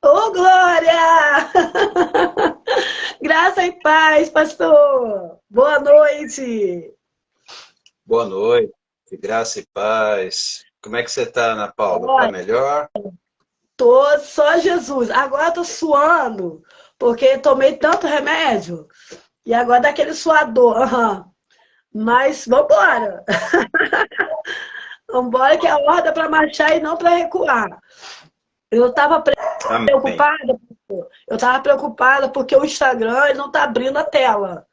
Ô, Glória! Graça e paz, pastor! Boa noite! Boa noite, graça e paz. Como é que você está, Ana Paula? Tá Olha, melhor? tô só Jesus. Agora tô suando, porque tomei tanto remédio. E agora dá aquele suador. Aham. Mas vambora! Vambora que a ordem é para marchar e não para recuar. Eu estava Amém. preocupada, eu estava preocupada porque o Instagram ele não está abrindo a tela.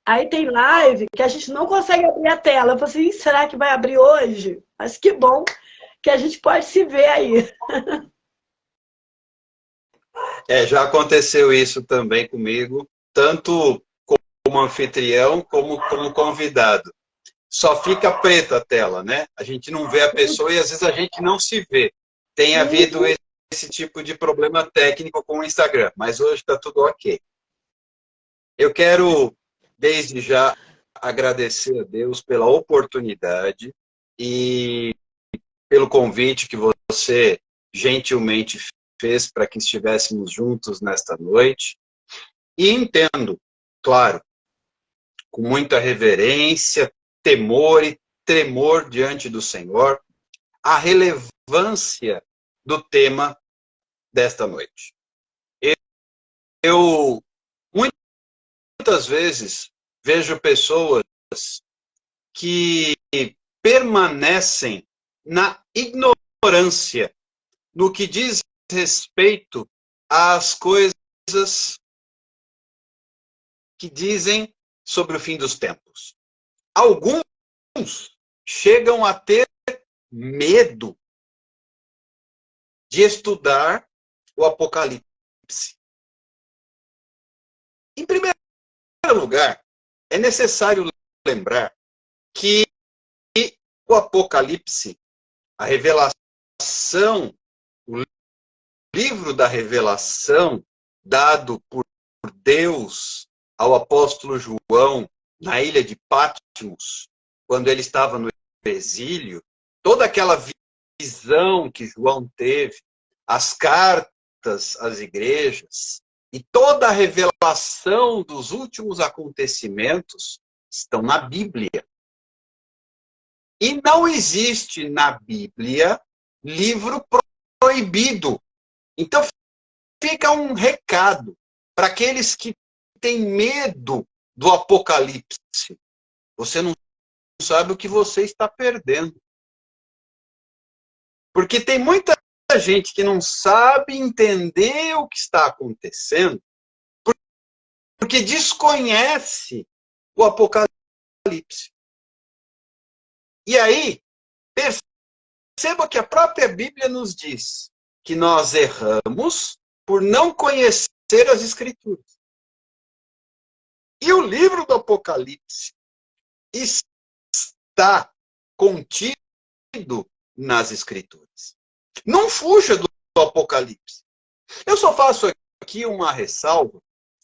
Aí tem live que a gente não consegue abrir a tela. Eu falei assim, será que vai abrir hoje? Mas que bom que a gente pode se ver aí. Já aconteceu isso também comigo, tanto como anfitrião como convidado. Só fica preta a tela, né? A gente não vê a pessoa e às vezes a gente não se vê. Tem havido esse tipo de problema técnico com o Instagram, mas hoje está tudo ok. Eu quero, desde já, agradecer a Deus pela oportunidade e pelo convite que você gentilmente fez para que estivéssemos juntos nesta noite. E entendo, claro, com muita reverência, temor e tremor diante do Senhor, a relevância do tema desta noite. Eu muitas vezes vejo pessoas que permanecem na ignorância no que diz respeito às coisas que dizem sobre o fim dos tempos. Alguns chegam a ter medo de estudar o Apocalipse. Em primeiro lugar, é necessário lembrar que o Apocalipse, a revelação, o livro da revelação dado por Deus ao apóstolo João na ilha de Patmos, quando ele estava no exílio, toda aquela visão que João teve, as cartas às igrejas e toda a revelação dos últimos acontecimentos estão na Bíblia. E não existe na Bíblia livro proibido. Então fica um recado para aqueles que têm medo do Apocalipse. Você não sabe o que você está perdendo. Porque tem muita gente que não sabe entender o que está acontecendo porque desconhece o Apocalipse. E aí, perceba que a própria Bíblia nos diz que nós erramos por não conhecer as Escrituras. E o livro do Apocalipse está contido nas Escrituras. Não fuja do Apocalipse. Eu só faço aqui uma ressalva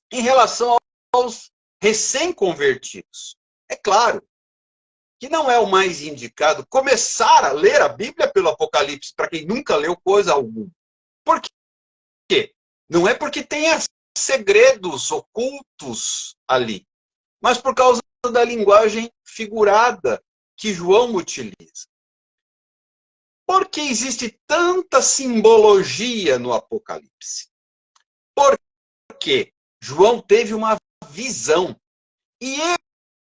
em relação aos recém-convertidos. É claro que não é o mais indicado começar a ler a Bíblia pelo Apocalipse, para quem nunca leu coisa alguma. Por quê? Não é porque tenha segredos ocultos ali, mas por causa da linguagem figurada que João utiliza. Por que existe tanta simbologia no Apocalipse? Porque João teve uma visão e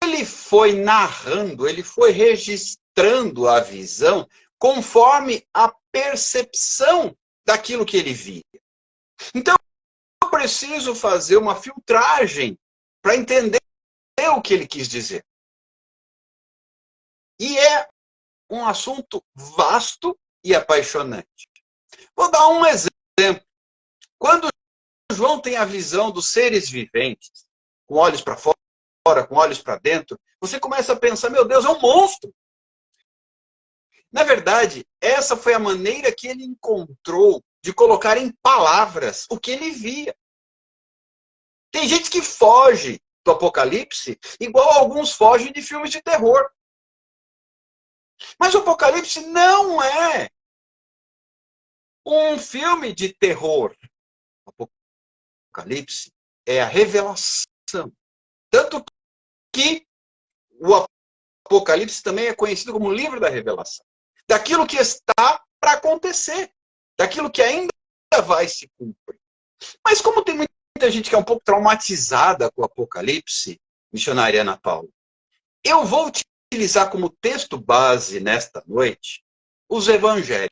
ele foi narrando, ele foi registrando a visão conforme a percepção daquilo que ele via. Então, eu preciso fazer uma filtragem para entender o que ele quis dizer. E é um assunto vasto e apaixonante. Vou dar um exemplo. Quando João tem a visão dos seres viventes, com olhos para fora, com olhos para dentro, você começa a pensar, meu Deus, é um monstro. Na verdade, essa foi a maneira que ele encontrou de colocar em palavras o que ele via. Tem gente que foge do Apocalipse, igual alguns fogem de filmes de terror. Mas o Apocalipse não é um filme de terror. Apocalipse é a revelação. Tanto que o Apocalipse também é conhecido como o livro da revelação. Daquilo que está para acontecer. Daquilo que ainda vai se cumprir. Mas como tem muita gente que é um pouco traumatizada com o Apocalipse, missionária Ana Paula, eu vou utilizar como texto base nesta noite os evangelhos.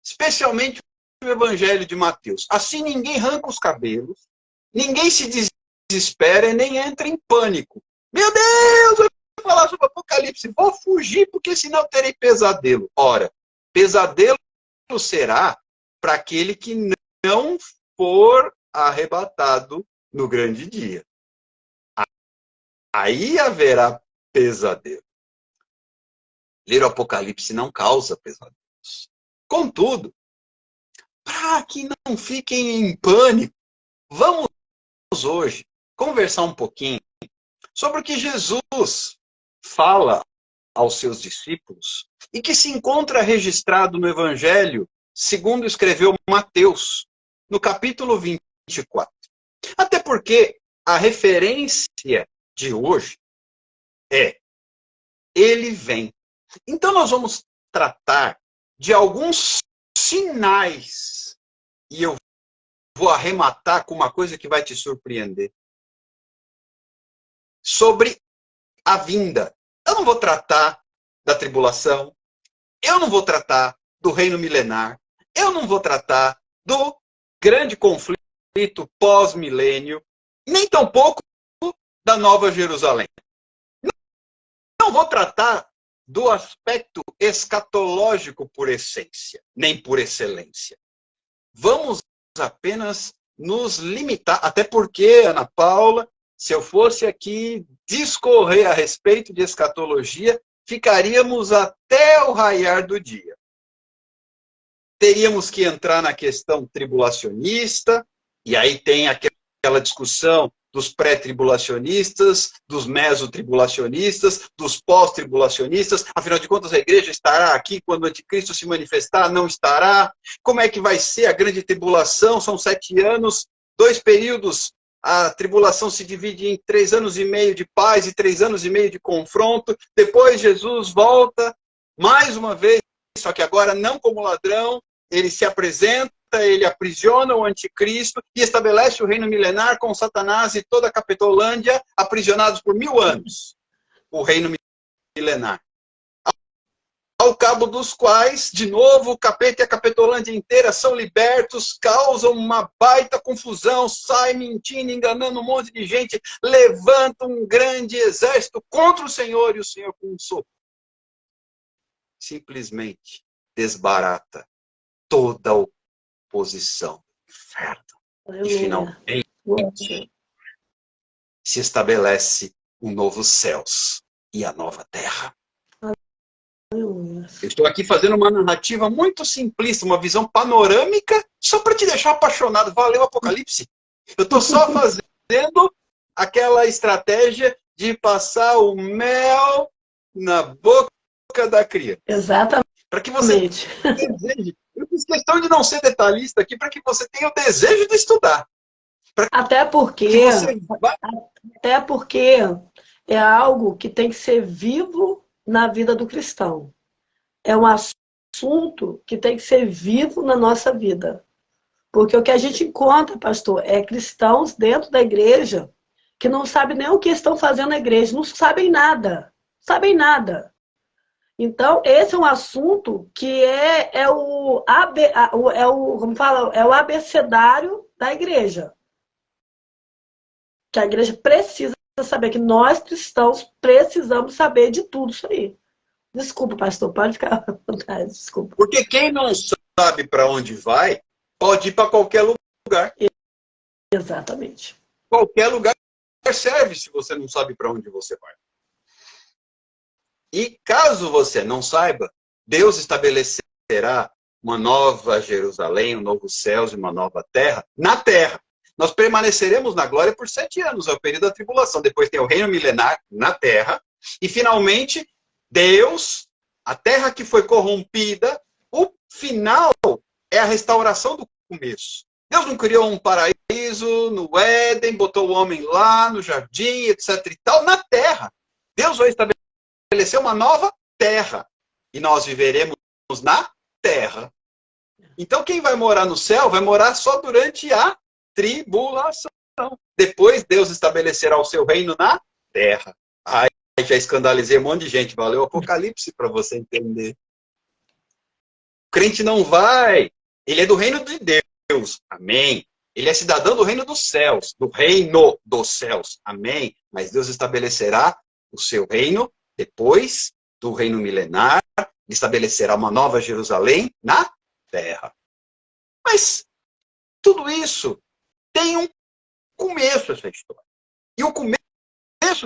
Especialmente o evangelho de Mateus. Assim ninguém arranca os cabelos, ninguém se desespera e nem entra em pânico. Meu Deus, eu vou falar sobre o Apocalipse, vou fugir porque senão terei pesadelo. Ora, pesadelo será para aquele que não for arrebatado no grande dia. Aí haverá pesadelo. Ler o Apocalipse não causa pesadelos. Contudo, para que não fiquem em pânico, vamos hoje conversar um pouquinho sobre o que Jesus fala aos seus discípulos e que se encontra registrado no Evangelho segundo escreveu Mateus, no capítulo 24. Até porque a referência de hoje é ele vem. Então nós vamos tratar de alguns sinais e eu vou arrematar com uma coisa que vai te surpreender. Sobre a vinda. Eu não vou tratar da tribulação, eu não vou tratar do reino milenar, eu não vou tratar do grande conflito pós-milênio, nem tampouco da Nova Jerusalém. Não vou tratar do aspecto escatológico por essência, nem por excelência. Vamos apenas nos limitar, até porque, Ana Paula, se eu fosse aqui discorrer a respeito de escatologia, ficaríamos até o raiar do dia. Teríamos que entrar na questão tribulacionista, e aí tem aquela discussão dos pré-tribulacionistas, dos mesotribulacionistas, dos pós-tribulacionistas. Afinal de contas, a igreja estará aqui quando o anticristo se manifestar? Não estará? Como é que vai ser a grande tribulação? São 7 anos, 2 períodos. A tribulação se divide em 3 anos e meio de paz e 3 anos e meio de confronto. Depois Jesus volta mais uma vez, só que agora não como ladrão. Ele se apresenta, ele aprisiona o anticristo e estabelece o reino milenar com Satanás e toda a Capitolândia aprisionados por 1000 anos. O reino milenar. Ao cabo dos quais, de novo, o capeta e a Capitolândia inteira são libertos, causam uma baita confusão, saem mentindo, enganando um monte de gente, levantam um grande exército contra o Senhor e o Senhor com um sopro simplesmente desbarata toda a oposição do inferno. E finalmente se estabelece um novo céus e a nova terra. Eu estou aqui fazendo uma narrativa muito simplista, uma visão panorâmica, só para te deixar apaixonado. Valeu, Apocalipse. Eu estou só fazendo aquela estratégia de passar o mel na boca da criança. Exatamente. Para que você deseje. Eu fiz questão de não ser detalhista aqui, para que você tenha o desejo de estudar. Até porque é algo que tem que ser vivo na vida do cristão. É um assunto que tem que ser vivo na nossa vida. Porque o que a gente encontra, pastor, é cristãos dentro da igreja que não sabem nem o que estão fazendo na igreja, não sabem nada. Sabem nada. Então, esse é um assunto que é o abecedário da igreja. Que a igreja precisa saber, que nós cristãos precisamos saber de tudo isso aí. Desculpa, pastor, pode ficar à vontade, desculpa. Porque quem não sabe para onde vai, pode ir para qualquer lugar. Exatamente. Qualquer lugar serve se você não sabe para onde você vai. E caso você não saiba, Deus estabelecerá uma nova Jerusalém, um novo céus e uma nova terra na terra. Nós permaneceremos na glória por 7 anos, é o período da tribulação. Depois tem o reino milenar na terra. E finalmente, Deus, a terra que foi corrompida, o final é a restauração do começo. Deus não criou um paraíso no Éden, botou o homem lá no jardim, etc. e tal, na terra. Deus vai estabelecer uma nova terra. E nós viveremos na terra. Então, quem vai morar no céu vai morar só durante a tribulação. Depois, Deus estabelecerá o seu reino na terra. Aí já escandalizei um monte de gente. Valeu o Apocalipse para você entender. O crente não vai. Ele é do reino de Deus. Amém. Ele é cidadão do reino dos céus. Do reino dos céus. Amém. Mas Deus estabelecerá o seu reino depois do reino milenar. Ele estabelecerá uma nova Jerusalém na terra. Mas tudo isso tem um começo, essa história. E o começo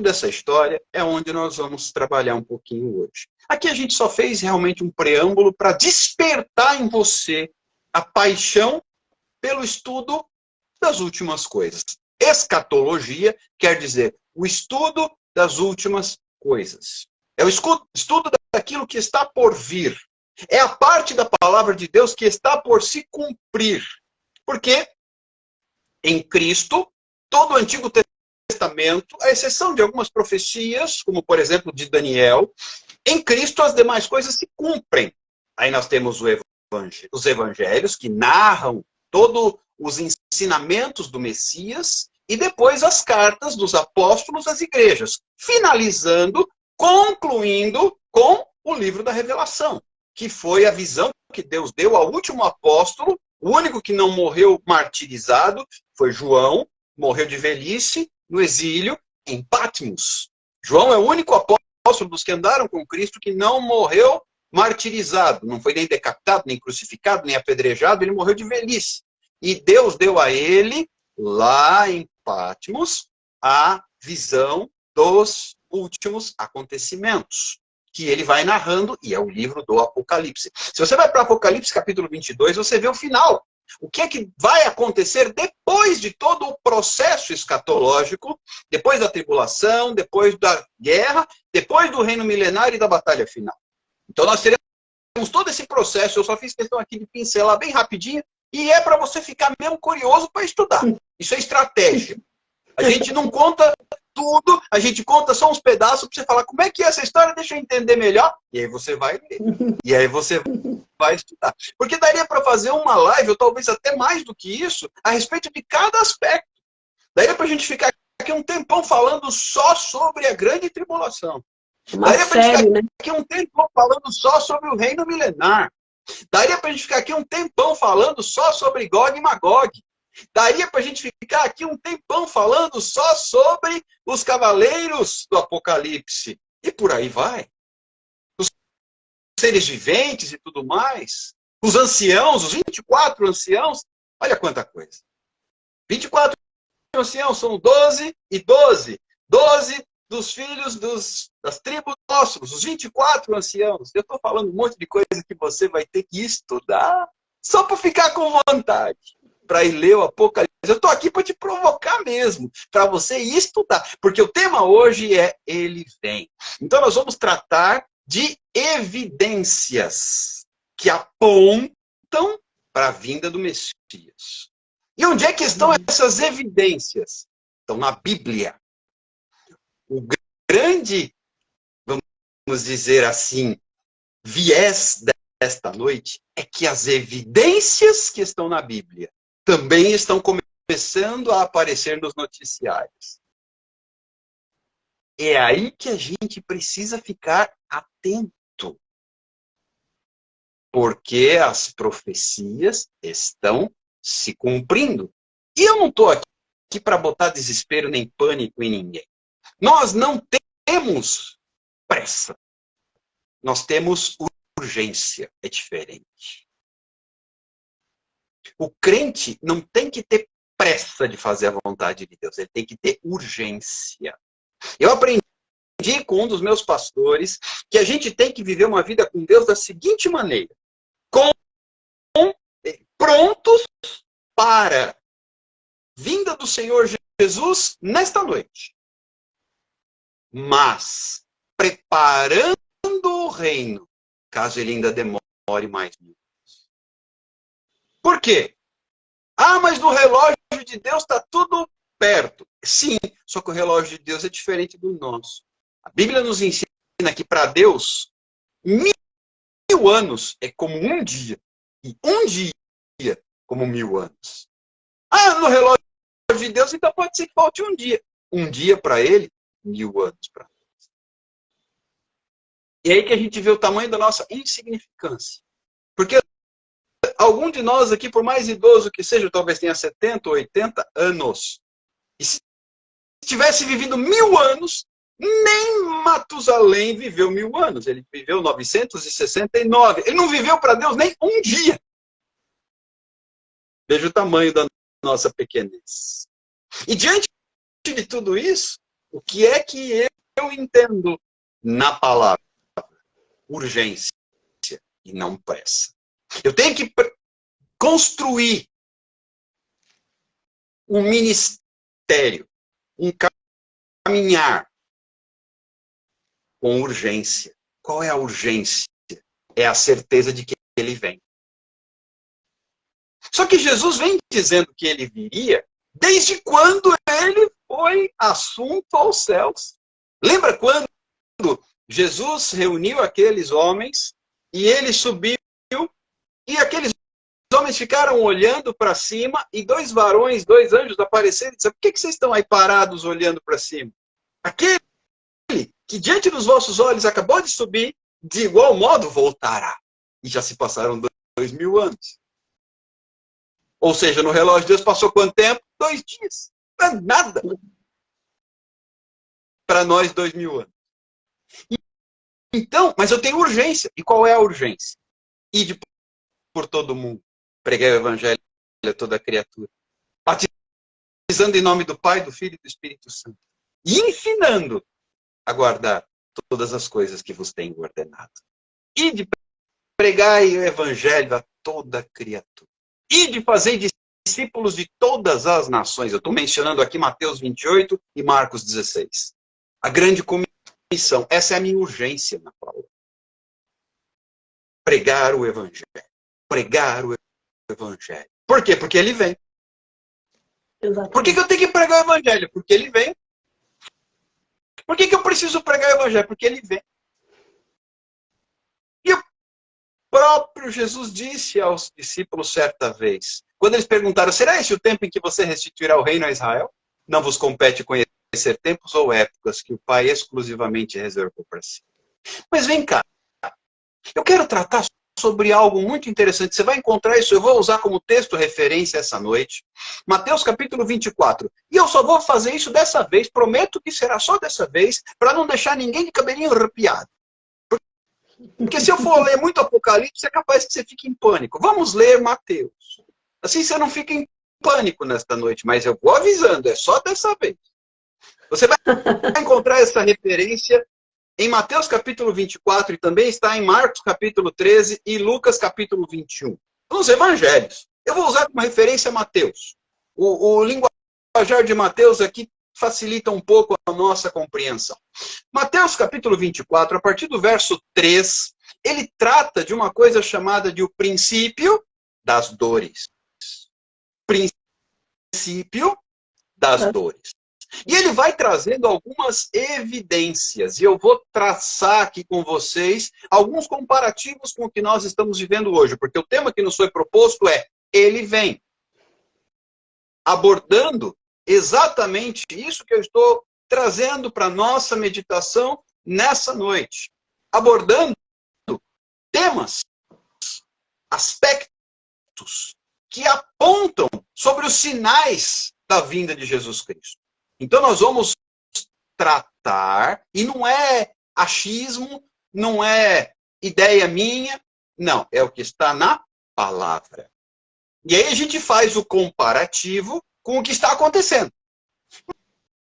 dessa história é onde nós vamos trabalhar um pouquinho hoje. Aqui a gente só fez realmente um preâmbulo para despertar em você a paixão pelo estudo das últimas coisas. Escatologia quer dizer o estudo das últimas coisas. É o estudo daquilo que está por vir. É a parte da palavra de Deus que está por se cumprir. Porque em Cristo, todo o Antigo Testamento, à exceção de algumas profecias, como por exemplo de Daniel, em Cristo as demais coisas se cumprem. Aí nós temos os evangelhos que narram todos os ensinamentos do Messias e depois as cartas dos apóstolos às igrejas, finalizando, concluindo com o livro da Revelação, que foi a visão que Deus deu ao último apóstolo. O único que não morreu martirizado foi João, morreu de velhice no exílio em Patmos. João é o único apóstolo dos que andaram com Cristo que não morreu martirizado, não foi nem decapitado, nem crucificado, nem apedrejado, ele morreu de velhice. E Deus deu a ele, lá em Patmos, a visão dos últimos acontecimentos, que ele vai narrando, e é o livro do Apocalipse. Se você vai para Apocalipse capítulo 22, você vê o final. O que é que vai acontecer depois de todo o processo escatológico, depois da tribulação, depois da guerra, depois do reino milenar e da batalha final. Então nós teremos todo esse processo, eu só fiz questão aqui de pincelar bem rapidinho, e é para você ficar mesmo curioso para estudar. Isso é estratégia. A gente não conta tudo, a gente conta só uns pedaços para você falar como é que é essa história, deixa eu entender melhor, e aí você vai ler. E aí você vai estudar. Porque daria para fazer uma live, ou talvez até mais do que isso, a respeito de cada aspecto. Daria para a gente ficar aqui um tempão falando só sobre a grande tribulação. Daria para a gente ficar aqui um tempão falando só sobre o reino milenar. Daria para a gente ficar aqui um tempão falando só sobre Gog e Magog. Daria para a gente ficar aqui um tempão falando só sobre os cavaleiros do Apocalipse. E por aí vai. Os seres viventes e tudo mais. Os anciãos, os 24 anciãos. Olha quanta coisa. 24 anciãos são 12 e 12. 12 dos filhos das tribos nossos, os 24 anciãos. Eu estou falando um monte de coisa que você vai ter que estudar só para ficar com vontade, para ir ler o Apocalipse. Eu estou aqui para te provocar mesmo, para você ir estudar, porque o tema hoje é Ele Vem. Então nós vamos tratar de evidências que apontam para a vinda do Messias. E onde é que estão essas evidências? Estão na Bíblia. O grande, vamos dizer assim, viés desta noite é que as evidências que estão na Bíblia também estão começando a aparecer nos noticiários. É aí que a gente precisa ficar atento. Porque as profecias estão se cumprindo. E eu não estou aqui para botar desespero nem pânico em ninguém. Nós não temos pressa. Nós temos urgência. É diferente. O crente não tem que ter pressa de fazer a vontade de Deus. Ele tem que ter urgência. Eu aprendi com um dos meus pastores que a gente tem que viver uma vida com Deus da seguinte maneira. Prontos para a vinda do Senhor Jesus nesta noite. Mas preparando o reino, caso ele ainda demore mais minutos. Por quê? Ah, mas no no relógio de Deus está tudo perto. Sim, só que o relógio de Deus é diferente do nosso. A Bíblia nos ensina que para Deus, 1.000 anos é como um dia. E um dia como 1.000 anos. Ah, no relógio de Deus, então pode ser que falte um dia. Um dia para ele, 1.000 anos para nós. E aí que a gente vê o tamanho da nossa insignificância. Porque algum de nós aqui, por mais idoso que seja, talvez tenha 70 ou 80 anos. E se tivesse vivido 1.000 anos, nem Matusalém viveu 1.000 anos. Ele viveu 969. Ele não viveu para Deus nem um dia. Veja o tamanho da nossa pequenez. E diante de tudo isso, o que é que eu entendo na palavra? Urgência e não pressa. Eu tenho que construir um ministério, um caminhar com urgência. Qual é a urgência? É a certeza de que ele vem. Só que Jesus vem dizendo que ele viria desde quando ele foi assunto aos céus. Lembra quando Jesus reuniu aqueles homens e ele subiu e aqueles homens ficaram olhando para cima e dois varões, dois anjos apareceram e disseram: por que vocês estão aí parados olhando para cima? Aquele que diante dos vossos olhos acabou de subir, de igual modo voltará. E já se passaram 2.000 anos. Ou seja, no relógio de Deus passou quanto tempo? 2 dias. Não é nada. Para nós, 2.000 anos. Então, mas eu tenho urgência. E qual é a urgência? Ide por todo mundo. Preguei o evangelho a toda criatura. Batizando em nome do Pai, do Filho e do Espírito Santo. E ensinando a guardar todas as coisas que vos tenho ordenado. Ide pregai o evangelho a toda criatura. Ide fazer discípulos de todas as nações. Eu estou mencionando aqui Mateus 28 e Marcos 16. A grande comissão. Essa é a minha urgência na palavra. Pregar o evangelho. Pregar o evangelho. Por quê? Porque ele vem. Exatamente. Por que eu tenho que pregar o evangelho? Porque ele vem. Por que eu preciso pregar o evangelho? Porque ele vem. E o próprio Jesus disse aos discípulos certa vez, quando eles perguntaram: será esse o tempo em que você restituirá o reino a Israel? Não vos compete conhecer tempos ou épocas que o Pai exclusivamente reservou para si. Mas vem cá, eu quero tratar sobre algo muito interessante. Você vai encontrar isso, eu vou usar como texto referência essa noite. Mateus capítulo 24. E eu só vou fazer isso dessa vez, prometo que será só dessa vez, para não deixar ninguém de cabelinho arrepiado. Porque se eu for ler muito Apocalipse, é capaz que você fique em pânico. Vamos ler Mateus. Assim você não fica em pânico nesta noite, mas eu vou avisando, é só dessa vez. Você vai encontrar essa referência em Mateus capítulo 24 e também está em Marcos capítulo 13 e Lucas capítulo 21. Nos evangelhos. Eu vou usar como referência Mateus. O linguajar de Mateus aqui facilita um pouco a nossa compreensão. Mateus capítulo 24, a partir do verso 3, ele trata de uma coisa chamada de o princípio das dores. Princípio das dores. E ele vai trazendo algumas evidências. E eu vou traçar aqui com vocês alguns comparativos com o que nós estamos vivendo hoje. Porque o tema que nos foi proposto é: ele vem. Abordando exatamente isso que eu estou trazendo para a nossa meditação nessa noite. Abordando temas, aspectos que apontam sobre os sinais da vinda de Jesus Cristo. Então nós vamos tratar, e não é achismo, não é ideia minha, não, é o que está na palavra. E aí a gente faz o comparativo com o que está acontecendo.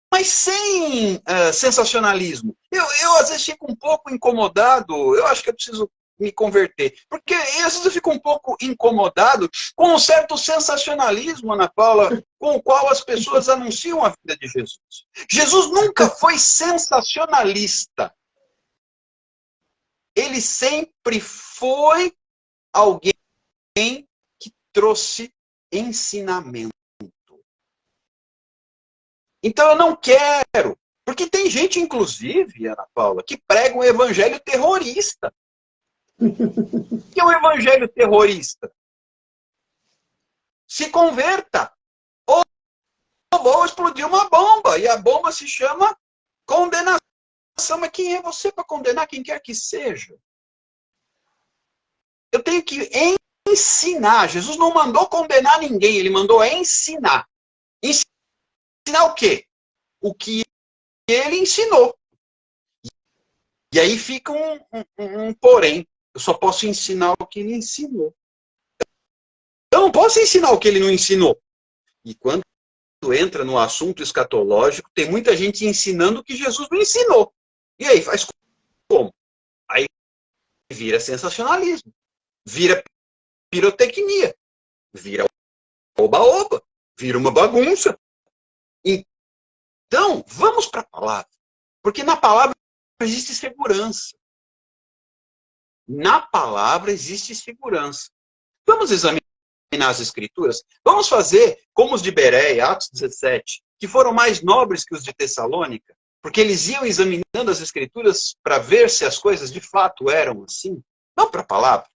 Mas sem sensacionalismo. Eu às vezes fico um pouco incomodado, eu acho que eu preciso me converter. Porque às vezes eu fico um pouco incomodado com um certo sensacionalismo, Ana Paula, com o qual as pessoas anunciam a vida de Jesus. Jesus nunca foi sensacionalista. Ele sempre foi alguém que trouxe ensinamento. Então eu não quero. Porque tem gente, inclusive, Ana Paula, que prega um evangelho terrorista. O que é um evangelho terrorista? Se converta. Ou vou explodir uma bomba. E a bomba se chama condenação. Mas quem é você para condenar quem quer que seja? Eu tenho que ensinar. Jesus não mandou condenar ninguém, ele mandou ensinar. Ensinar o quê? O que ele ensinou. E aí fica um porém. Eu só posso ensinar o que ele ensinou. Eu não posso ensinar o que ele não ensinou. E quando entra no assunto escatológico, tem muita gente ensinando o que Jesus não ensinou. E aí faz como? Aí vira sensacionalismo. Vira pirotecnia. Vira oba-oba. Vira uma bagunça. Então, vamos para a palavra. Porque na palavra existe segurança. Na palavra existe segurança. Vamos examinar as escrituras? Vamos fazer como os de Bereia, Atos 17, que foram mais nobres que os de Tessalônica, porque eles iam examinando as escrituras para ver se as coisas de fato eram assim. Vamos para a palavra.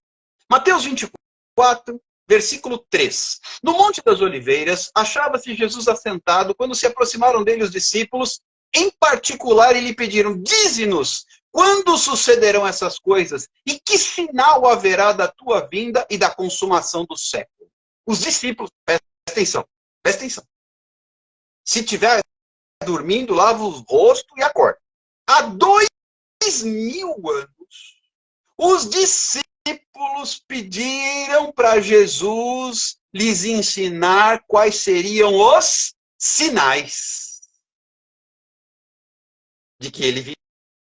Mateus 24, versículo 3. No Monte das Oliveiras, achava-se Jesus assentado quando se aproximaram dele os discípulos, em particular, e lhe pediram: dize-nos, quando sucederão essas coisas? E que sinal haverá da tua vinda e da consumação do século? Os discípulos, presta atenção. Se estiver dormindo, lava o rosto e acorda. Há 2000 anos, os discípulos pediram para Jesus lhes ensinar quais seriam os sinais de que ele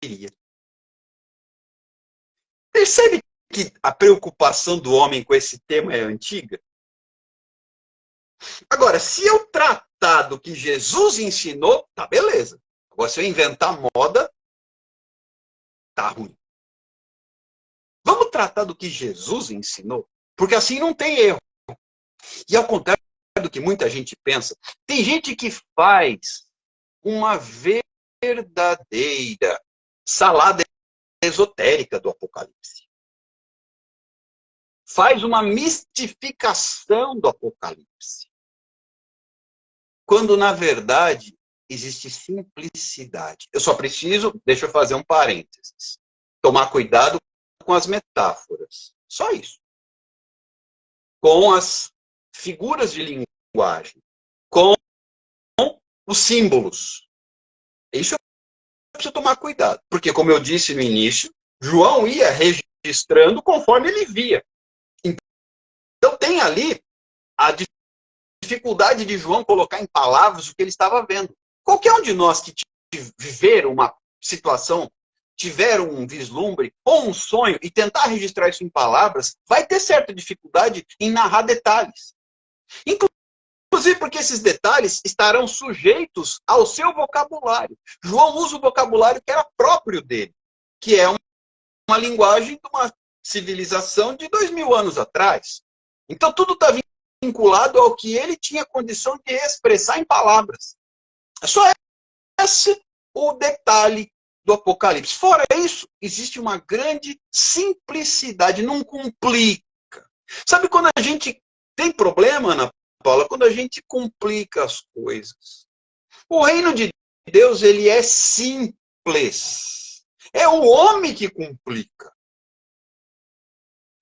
viria. Percebe que a preocupação do homem com esse tema é antiga? Agora, se eu tratar do que Jesus ensinou, tá beleza. Agora, se eu inventar moda, tá ruim. Vamos tratar do que Jesus ensinou, porque assim não tem erro. E ao contrário do que muita gente pensa, tem gente que faz uma verdadeira salada esotérica do Apocalipse. Faz uma mistificação do Apocalipse. Quando, na verdade, existe simplicidade. Eu só preciso, deixa eu fazer um parênteses, tomar cuidado com as metáforas. Só isso. Com as figuras de linguagem. Com os símbolos. Isso eu preciso tomar cuidado. Porque, como eu disse no início, João ia registrando conforme ele via. Então tem ali a dificuldade de João colocar em palavras o que ele estava vendo. Qualquer um de nós que viver uma situação, tiver um vislumbre ou um sonho e tentar registrar isso em palavras, vai ter certa dificuldade em narrar detalhes. Inclusive porque esses detalhes estarão sujeitos ao seu vocabulário. João usa o vocabulário que era próprio dele, que é uma linguagem de uma civilização de 2000 anos atrás. Então tudo está vinculado ao que ele tinha condição de expressar em palavras. É só esse o detalhe do Apocalipse. Fora isso, existe uma grande simplicidade, não complica. Sabe quando a gente tem problema, Ana Paula? Quando a gente complica as coisas. O reino de Deus, ele é simples. É o homem que complica.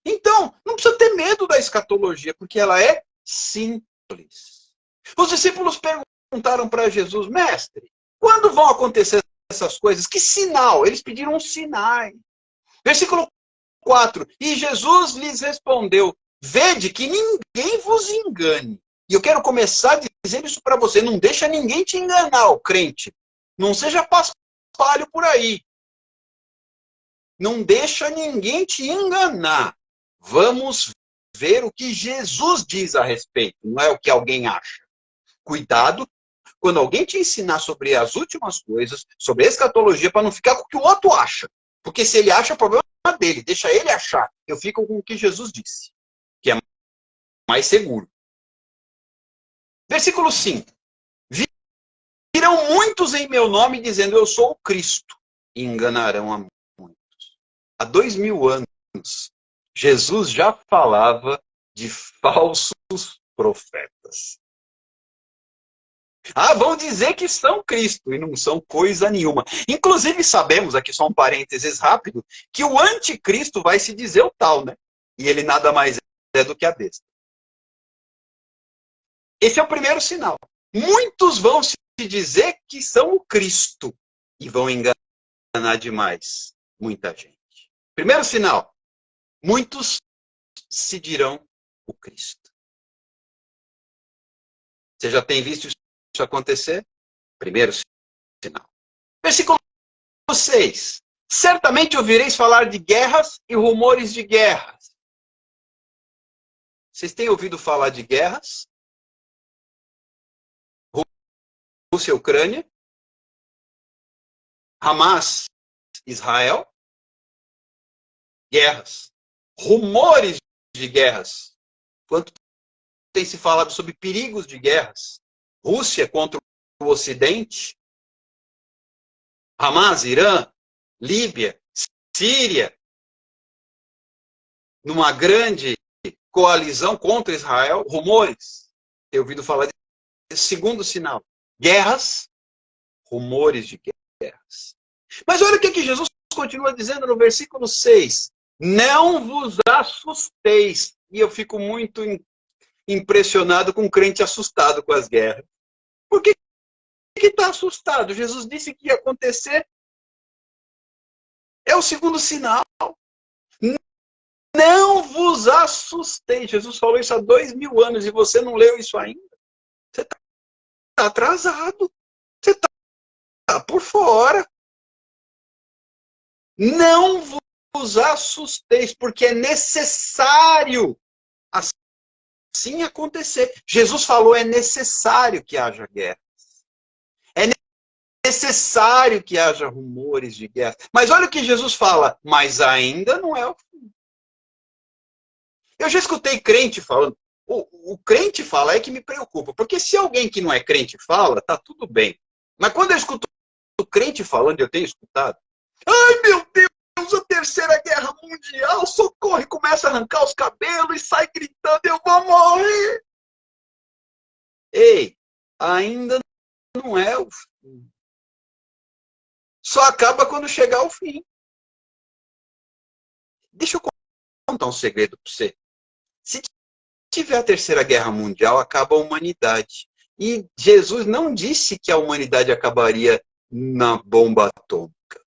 Então, não precisa ter medo da escatologia, porque ela é simples. Os discípulos perguntaram para Jesus: mestre, quando vão acontecer essas coisas? Que sinal? Eles pediram um sinal. Versículo 4. E Jesus lhes respondeu: vede que ninguém vos engane. E eu quero começar dizendo isso para você: não deixa ninguém te enganar, ó crente. Não seja paspalho por aí. Não deixa ninguém te enganar. Vamos ver o que Jesus diz a respeito, não é o que alguém acha. Cuidado quando alguém te ensinar sobre as últimas coisas, sobre a escatologia, para não ficar com o que o outro acha. Porque se ele acha, o problema é dele, deixa ele achar. Eu fico com o que Jesus disse, que é mais seguro. Versículo 5. Virão muitos em meu nome dizendo, eu sou o Cristo, e enganarão a muitos. Há 2000 anos, Jesus já falava de falsos profetas. Ah, vão dizer que são Cristo e não são coisa nenhuma. Inclusive sabemos, aqui só um parênteses rápido, que o anticristo vai se dizer o tal, né? E ele nada mais é do que a besta. Esse é o primeiro sinal. Muitos vão se dizer que são o Cristo e vão enganar demais muita gente. Primeiro sinal, muitos se dirão o Cristo. Você já tem visto isso acontecer? Primeiro sinal. Versículo 6. Certamente ouvireis falar de guerras e rumores de guerras. Vocês têm ouvido falar de guerras? Rússia e Ucrânia? Hamas, Israel? Guerras. Rumores de guerras. Quanto tem se falado sobre perigos de guerras? Rússia contra o Ocidente? Hamas, Irã, Líbia, Síria, numa grande coalizão contra Israel, rumores. Tenho ouvido falar de segundo sinal. Guerras, rumores de guerras. Mas olha o que Jesus continua dizendo no versículo 6. Não vos assusteis. E eu fico muito impressionado com um crente assustado com as guerras. Por que está assustado? Jesus disse que ia acontecer. É o segundo sinal. Não vos assusteis. Jesus falou isso há 2000 anos e você não leu isso ainda. Você está atrasado. Você está por fora. Não vos assusteis, porque é necessário assim acontecer. Jesus falou, é necessário que haja guerra. É necessário que haja rumores de guerra. Mas olha o que Jesus fala, mas ainda não é o fim. Eu já escutei crente falando, o crente fala é que me preocupa, porque se alguém que não é crente fala, tá tudo bem. Mas quando eu escuto o crente falando, eu tenho escutado, ai meu Deus, a terceira guerra mundial, socorro, e começa a arrancar os cabelos e sai gritando, eu vou morrer. Ei, ainda não é o fim. Só acaba quando chegar o fim. Deixa eu contar um segredo para você. Se tiver a terceira guerra mundial, acaba a humanidade. E Jesus não disse que a humanidade acabaria na bomba atômica.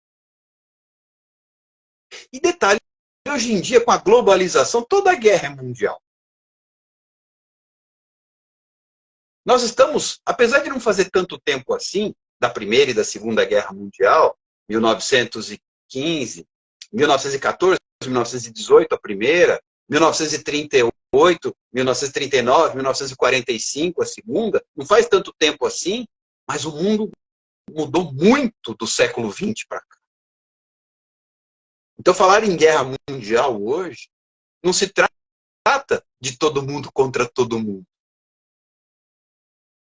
E detalhe, hoje em dia, com a globalização, toda guerra é mundial. Nós estamos, apesar de não fazer tanto tempo assim, da Primeira e da Segunda Guerra Mundial, 1915, 1914, 1918, a primeira, 1938, 1939, 1945, a segunda, não faz tanto tempo assim, mas o mundo mudou muito do século XX para cá. Então, falar em guerra mundial hoje, não se trata de todo mundo contra todo mundo,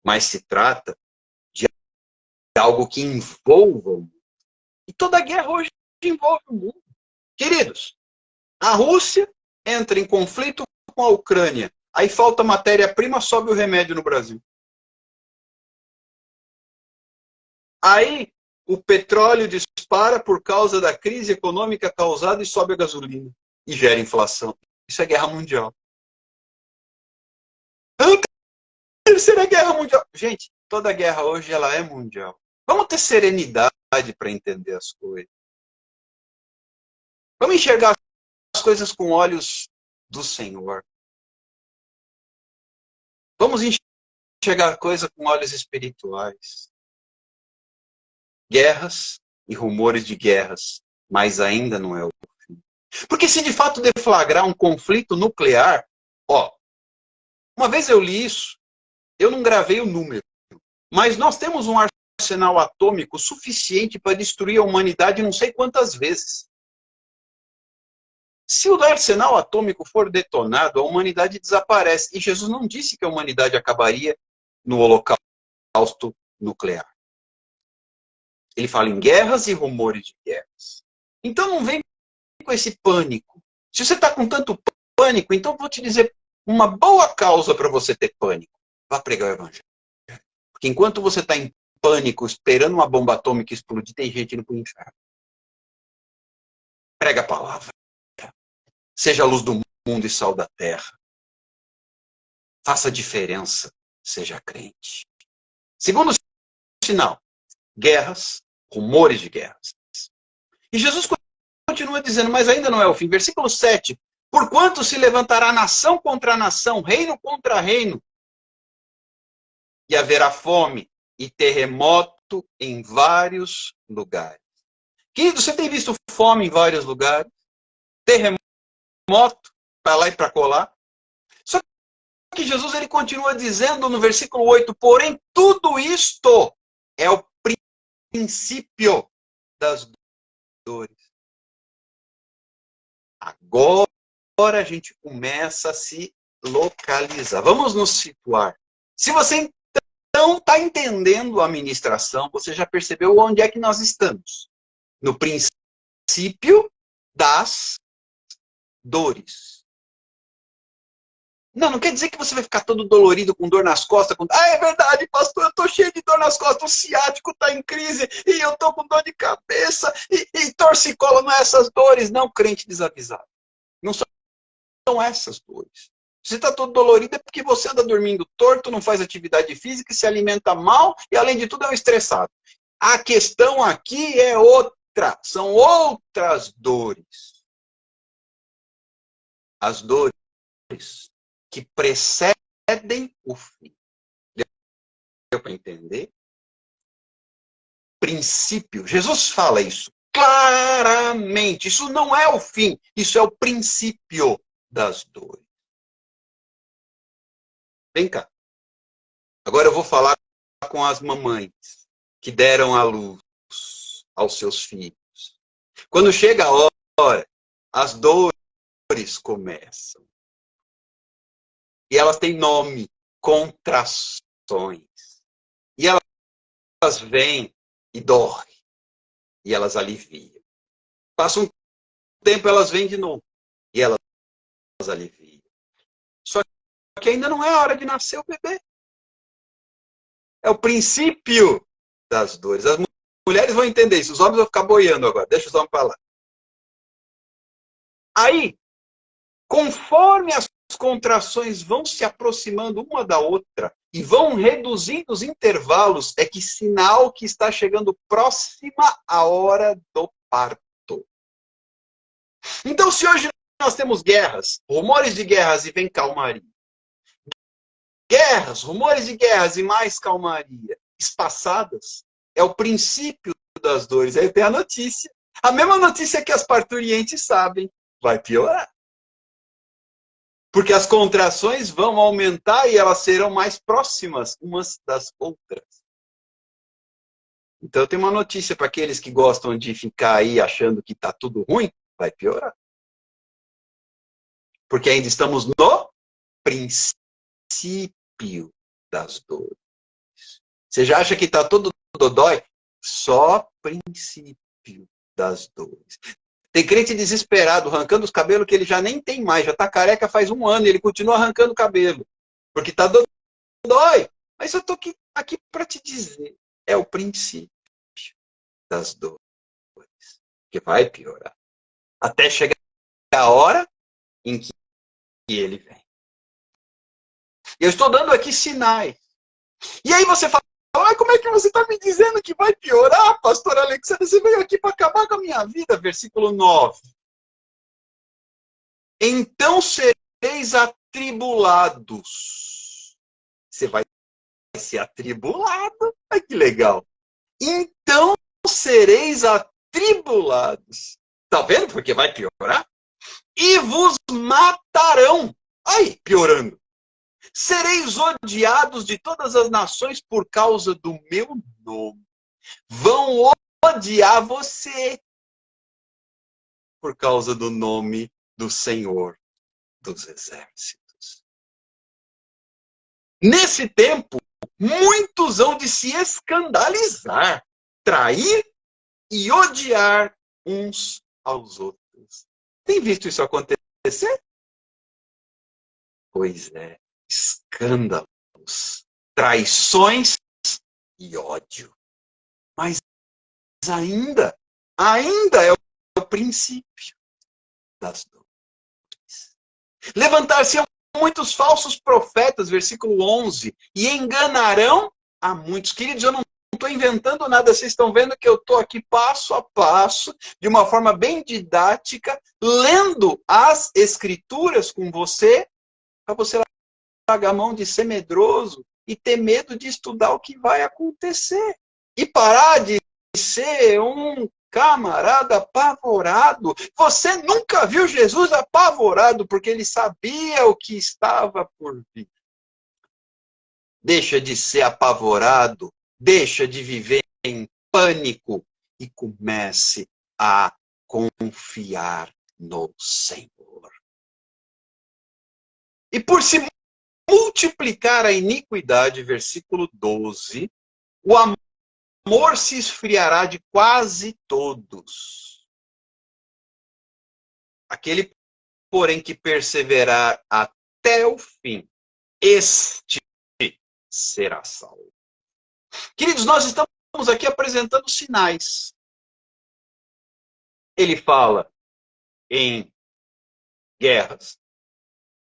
mas se trata de algo que envolva o mundo. E toda guerra hoje envolve o mundo. Queridos, a Rússia entra em conflito com a Ucrânia. Aí falta matéria-prima, sobe o remédio no Brasil. Aí o petróleo dispara por causa da crise econômica causada e sobe a gasolina. E gera inflação. Isso é guerra mundial. Terceira guerra mundial. Gente, toda guerra hoje ela é mundial. Vamos ter serenidade para entender as coisas. Vamos enxergar as coisas com olhos do Senhor. Vamos enxergar a coisa com olhos espirituais. Guerras e rumores de guerras, mas ainda não é o fim. Porque se de fato deflagrar um conflito nuclear, uma vez eu li isso, eu não gravei o número, mas nós temos um arsenal atômico suficiente para destruir a humanidade não sei quantas vezes. Se o arsenal atômico for detonado, a humanidade desaparece. E Jesus não disse que a humanidade acabaria no holocausto nuclear. Ele fala em guerras e rumores de guerras. Então não vem com esse pânico. Se você está com tanto pânico, então vou te dizer uma boa causa para você ter pânico. Vá pregar o evangelho. Porque enquanto você está em pânico, esperando uma bomba atômica explodir, tem gente indo para o inferno. Prega a palavra. Seja a luz do mundo e sal da terra. Faça a diferença. Seja crente. Segundo sinal, guerras, rumores de guerras. E Jesus continua dizendo, mas ainda não é o fim. Versículo 7. Porquanto se levantará nação contra nação, reino contra reino, e haverá fome e terremoto em vários lugares. Querido, você tem visto fome em vários lugares? Terremoto, para lá e para colar? Só que Jesus ele continua dizendo no versículo 8, porém tudo isto é o princípio das dores. Agora a gente começa a se localizar. Vamos nos situar. Se você então está entendendo a ministração, você já percebeu onde é que nós estamos. No princípio das dores. Não quer dizer que você vai ficar todo dolorido, com dor nas costas. É verdade, pastor, eu estou cheio de dor nas costas, o ciático está em crise, e eu estou com dor de cabeça, e torcicola, não é essas dores, não, crente desavisado. Não são essas dores. Se está todo dolorido é porque você anda dormindo torto, não faz atividade física, se alimenta mal, e além de tudo é um estressado. A questão aqui é outra, são outras dores. As dores que precedem o fim. Deu para entender? Princípio. Jesus fala isso claramente. Isso não é o fim, isso é o princípio das dores. Vem cá. Agora eu vou falar com as mamães que deram a luz aos seus filhos. Quando chega a hora, as dores começam. E elas têm nome, contrações. E elas vêm e doem. E elas aliviam. Passa um tempo, elas vêm de novo. E elas aliviam. Só que ainda não é a hora de nascer o bebê. É o princípio das dores. As mulheres vão entender isso. Os homens vão ficar boiando agora. Deixa os homens para lá. Aí, conforme as contrações vão se aproximando uma da outra e vão reduzindo os intervalos, é que sinal que está chegando próxima a hora do parto. Então, se hoje nós temos guerras, rumores de guerras e vem calmaria, guerras, rumores de guerras e mais calmaria, espaçadas, é o princípio das dores. Aí tem a notícia. A mesma notícia que as parturientes sabem, vai piorar. Porque as contrações vão aumentar e elas serão mais próximas umas das outras. Então eu tenho uma notícia para aqueles que gostam de ficar aí achando que está tudo ruim, vai piorar. Porque ainda estamos no princípio das dores. Você já acha que está tudo dodói? Só princípio das dores. Tem crente desesperado, arrancando os cabelos que ele já nem tem mais, já está careca faz 1 ano e ele continua arrancando o cabelo. Porque está dói. Mas eu estou aqui para te dizer, é o princípio das dores. Que vai piorar. Até chegar a hora em que ele vem. Eu estou dando aqui sinais. E aí você fala, como é que você está me dizendo que vai piorar, pastor Alexandre? Você veio aqui para acabar com a minha vida. Versículo 9. Então sereis atribulados. Você vai ser atribulado. Ai, que legal. Então sereis atribulados. Está vendo? Porque vai piorar. E vos matarão. Aí, piorando. Sereis odiados de todas as nações por causa do meu nome. Vão odiar você por causa do nome do Senhor dos Exércitos. Nesse tempo, muitos hão de se escandalizar. trair e odiar uns aos outros. Tem visto isso acontecer? Pois é, escândalos, traições e ódio. Mas ainda é o princípio das dores. Levantar-se-ão muitos falsos profetas, versículo 11, e enganarão a muitos. Queridos, eu não estou inventando nada, vocês estão vendo que eu estou aqui passo a passo, de uma forma bem didática, lendo as escrituras com você, para você largar a mão de ser medroso e ter medo de estudar o que vai acontecer. E parar de ser um camarada apavorado. Você nunca viu Jesus apavorado, porque ele sabia o que estava por vir. Deixa de ser apavorado, deixa de viver em pânico e comece a confiar no Senhor. E por se multiplicar a iniquidade, versículo 12, o amor se esfriará de quase todos. Aquele, porém, que perseverar até o fim, este será salvo. Queridos, nós estamos aqui apresentando sinais. Ele fala em guerras,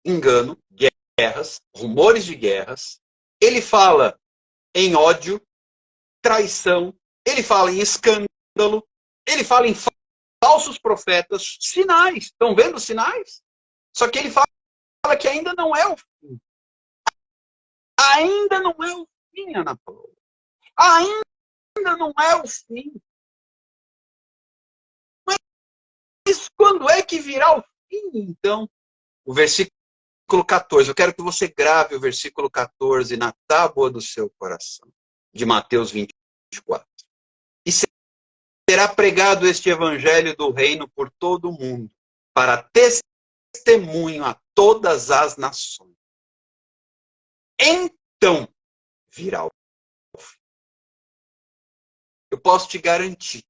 engano, guerras, rumores de guerras. Ele fala em ódio, traição. Ele fala em escândalo. Ele fala em falsos profetas. Sinais. Estão vendo os sinais? Só que ele fala que ainda não é o fim. Ainda não é o fim, Ana Paula. Ainda não é o fim. Mas quando é que virá o fim, então? O versículo 14. Eu quero que você grave o versículo 14 na tábua do seu coração. De Mateus 24. E será pregado este evangelho do reino por todo o mundo, para testemunho a todas as nações. Então virá o fim. Eu posso te garantir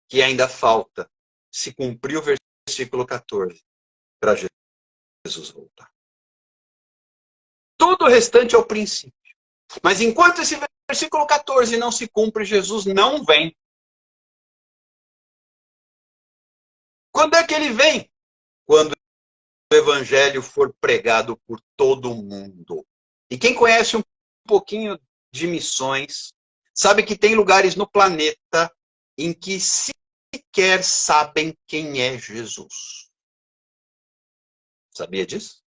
que ainda falta se cumprir o versículo 14 para Jesus voltar. Todo o restante é o princípio. Mas enquanto esse versículo 14 não se cumpre, Jesus não vem. Quando é que ele vem? Quando o evangelho for pregado por todo o mundo. E quem conhece um pouquinho de missões, sabe que tem lugares no planeta em que sequer sabem quem é Jesus. Sabia disso?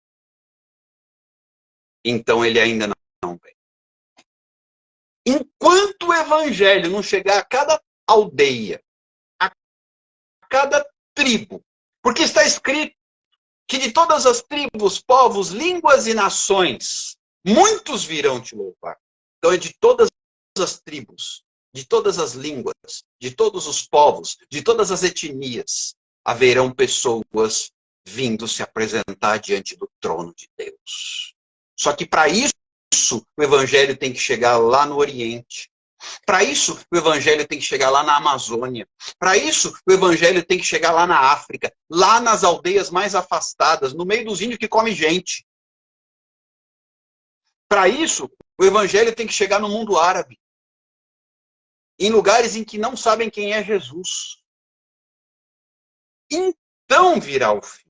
Então ele ainda não vem. Enquanto o evangelho não chegar a cada aldeia, a cada tribo, porque está escrito que de todas as tribos, povos, línguas e nações, muitos virão te louvar. Então é de todas as tribos, de todas as línguas, de todos os povos, de todas as etnias, haverão pessoas vindo se apresentar diante do trono de Deus. Só que para isso, o evangelho tem que chegar lá no Oriente. Para isso, o evangelho tem que chegar lá na Amazônia. Para isso, o evangelho tem que chegar lá na África, lá nas aldeias mais afastadas, no meio dos índios que comem gente. Para isso, o evangelho tem que chegar no mundo árabe, em lugares em que não sabem quem é Jesus. Então virá o fim.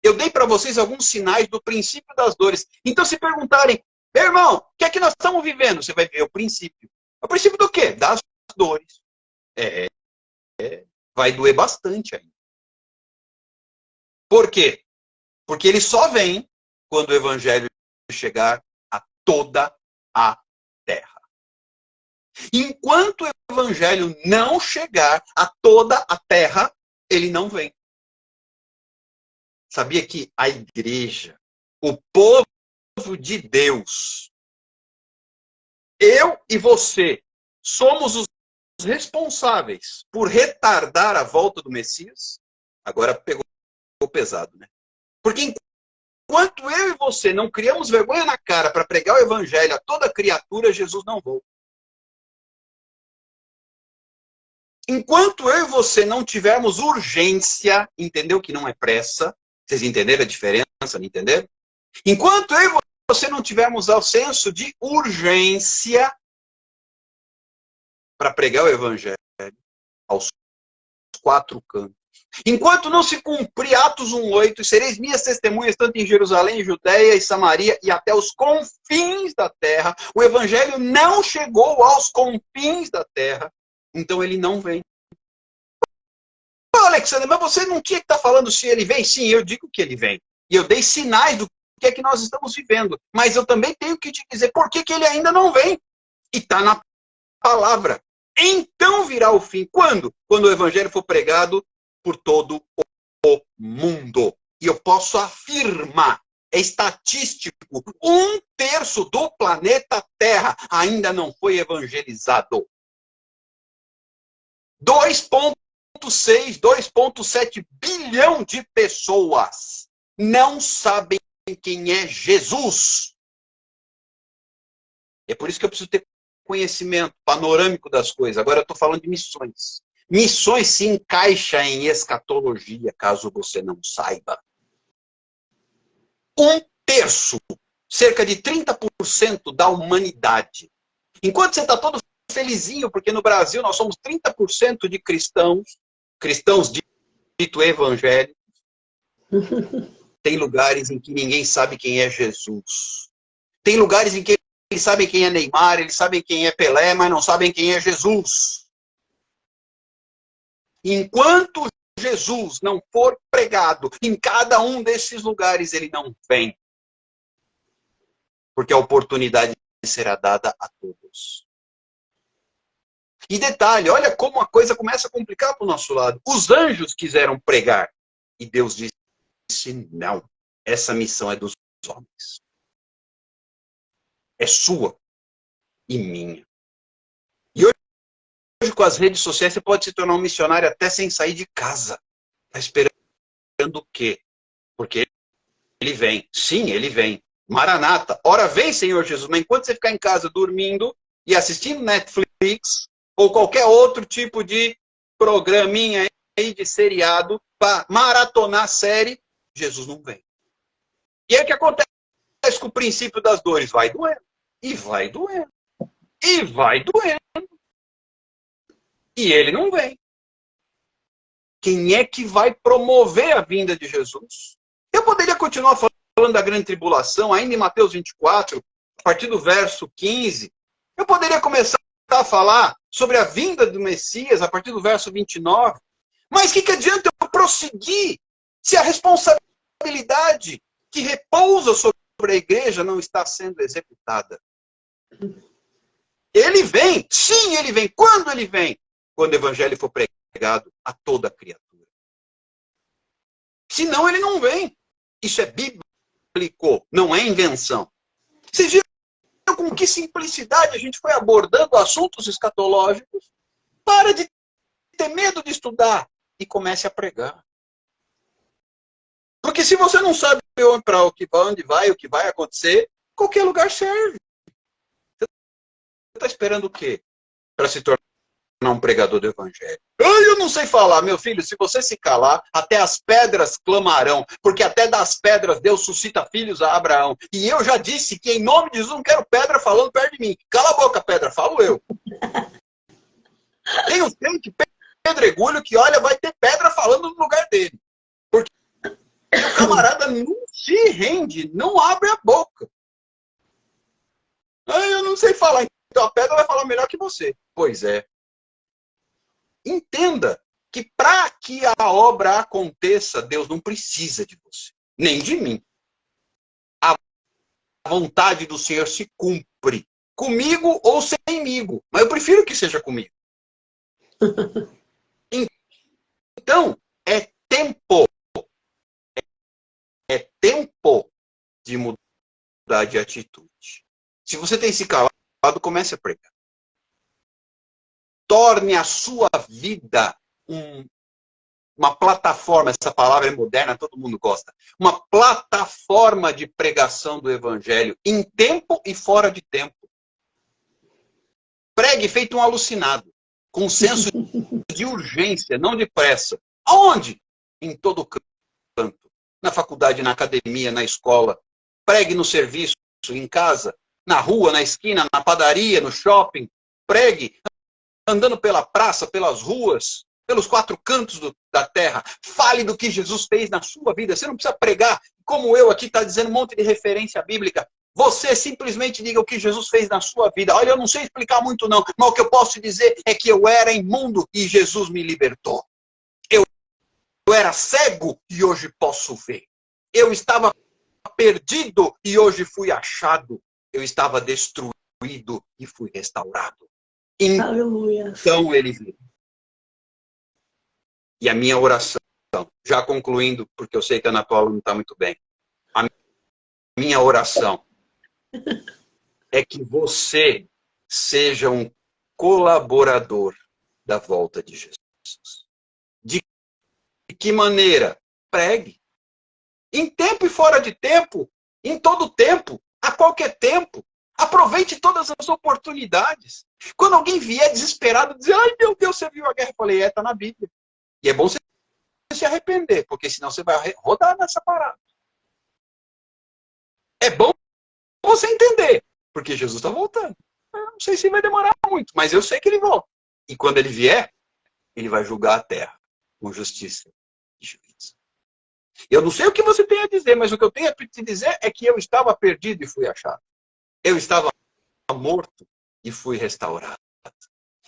Eu dei para vocês alguns sinais do princípio das dores. Então, se perguntarem, meu irmão, o que é que nós estamos vivendo? Você vai ver o princípio. O princípio do quê? Das dores. Vai doer bastante ainda. Por quê? Porque ele só vem quando o evangelho chegar a toda a terra. Enquanto o evangelho não chegar a toda a terra, ele não vem. Sabia que a igreja, o povo de Deus, eu e você, somos os responsáveis por retardar a volta do Messias? Agora pegou pesado, né? Porque enquanto eu e você não criamos vergonha na cara para pregar o evangelho a toda criatura, Jesus não volta. Enquanto eu e você não tivermos urgência, entendeu que não é pressa? Vocês entenderam a diferença, não entenderam? Enquanto eu e você não tivermos o senso de urgência para pregar o evangelho aos quatro cantos. Enquanto não se cumprir Atos 1:8, sereis minhas testemunhas tanto em Jerusalém, Judeia e Samaria e até os confins da terra. O evangelho não chegou aos confins da terra, então ele não vem. Alexandre, mas você não tinha que estar falando se ele vem? Sim, eu digo que ele vem. E eu dei sinais do que é que nós estamos vivendo. Mas eu também tenho que te dizer por que ele ainda não vem. E está na palavra. Então virá o fim. Quando? Quando o evangelho for pregado por todo o mundo. E eu posso afirmar, é estatístico, 1/3 do planeta Terra ainda não foi evangelizado. 2,6, 2,7 bilhão de pessoas não sabem quem é Jesus. É por isso que eu preciso ter conhecimento panorâmico das coisas. Agora eu estou falando de missões. Missões se encaixa em escatologia, caso você não saiba. 1/3, cerca de 30% da humanidade. Enquanto você está todo felizinho, porque no Brasil nós somos 30% de cristãos dito evangélicos, tem lugares em que ninguém sabe quem é Jesus. Tem lugares em que eles sabem quem é Neymar, eles sabem quem é Pelé, mas não sabem quem é Jesus. Enquanto Jesus não for pregado em cada um desses lugares, ele não vem. Porque a oportunidade será dada a todos. E detalhe, olha como a coisa começa a complicar para o nosso lado. Os anjos quiseram pregar. E Deus disse, não. Essa missão é dos homens. É sua e minha. E hoje, com as redes sociais, você pode se tornar um missionário até sem sair de casa. Está esperando o quê? Porque ele vem. Sim, ele vem. Maranata. Ora vem, Senhor Jesus. Mas enquanto você ficar em casa dormindo e assistindo Netflix ou qualquer outro tipo de programinha aí de seriado para maratonar série, Jesus não vem. E aí o que acontece com o princípio das dores? Vai doendo. E vai doendo. E vai doendo. E ele não vem. Quem é que vai promover a vinda de Jesus? Eu poderia continuar falando da grande tribulação, ainda em Mateus 24, a partir do verso 15. Eu poderia começar a falar sobre a vinda do Messias, a partir do verso 29. Mas o que adianta eu prosseguir se a responsabilidade que repousa sobre a igreja não está sendo executada? Ele vem, sim, ele vem. Quando ele vem? Quando o evangelho for pregado a toda a criatura. Senão ele não vem. Isso é bíblico, não é invenção. Vocês viram com que simplicidade a gente foi abordando assuntos escatológicos? Para de ter medo de estudar e comece a pregar. Porque se você não sabe para onde vai, o que vai acontecer, qualquer lugar serve. Você está esperando o quê? Para se tornar um pregador do evangelho. Eu não sei falar, meu filho, se você se calar, até as pedras clamarão, porque até das pedras Deus suscita filhos a Abraão. E eu já disse que em nome de Jesus não quero pedra falando perto de mim. Cala a boca, pedra, falo eu. Tem um tempo de pedregulho que, olha, vai ter pedra falando no lugar dele. Porque o camarada não se rende, não abre a boca. Eu não sei falar, então a pedra vai falar melhor que você. Pois é. Entenda que para que a obra aconteça, Deus não precisa de você, nem de mim. A vontade do Senhor se cumpre, comigo ou semigo, mas eu prefiro que seja comigo. Então, é tempo de mudar de atitude. Se você tem se calado, comece a pregar. Torne a sua vida uma plataforma, essa palavra é moderna, todo mundo gosta, uma plataforma de pregação do evangelho, em tempo e fora de tempo. Pregue feito um alucinado. com senso de urgência, não de pressa. Aonde? Em todo canto. Na faculdade, na academia, na escola. Pregue no serviço, em casa, na rua, na esquina, na padaria, no shopping. Pregue andando pela praça, pelas ruas, pelos quatro cantos da terra. Fale do que Jesus fez na sua vida. Você não precisa pregar, como eu aqui está dizendo um monte de referência bíblica. Você simplesmente diga o que Jesus fez na sua vida. Olha, eu não sei explicar muito não, mas o que eu posso dizer é que eu era imundo e Jesus me libertou. Eu era cego e hoje posso ver. Eu estava perdido e hoje fui achado. Eu estava destruído e fui restaurado. Aleluia. Então ele veio. E a minha oração, já concluindo, porque eu sei que a Ana Paula não está muito bem. A minha oração é que você seja um colaborador da volta de Jesus. De que maneira? Pregue. Em tempo e fora de tempo, em todo tempo, a qualquer tempo. Aproveite todas as oportunidades. Quando alguém vier desesperado, dizer, ai meu Deus, você viu a guerra? Eu falei, está na Bíblia. E é bom você se arrepender, porque senão você vai rodar nessa parada. É bom você entender, porque Jesus está voltando. Eu não sei se vai demorar muito, mas eu sei que ele volta. E quando ele vier, ele vai julgar a terra com justiça e juízo. Eu não sei o que você tem a dizer, mas o que eu tenho a te dizer é que eu estava perdido e fui achado. Eu estava morto e fui restaurado.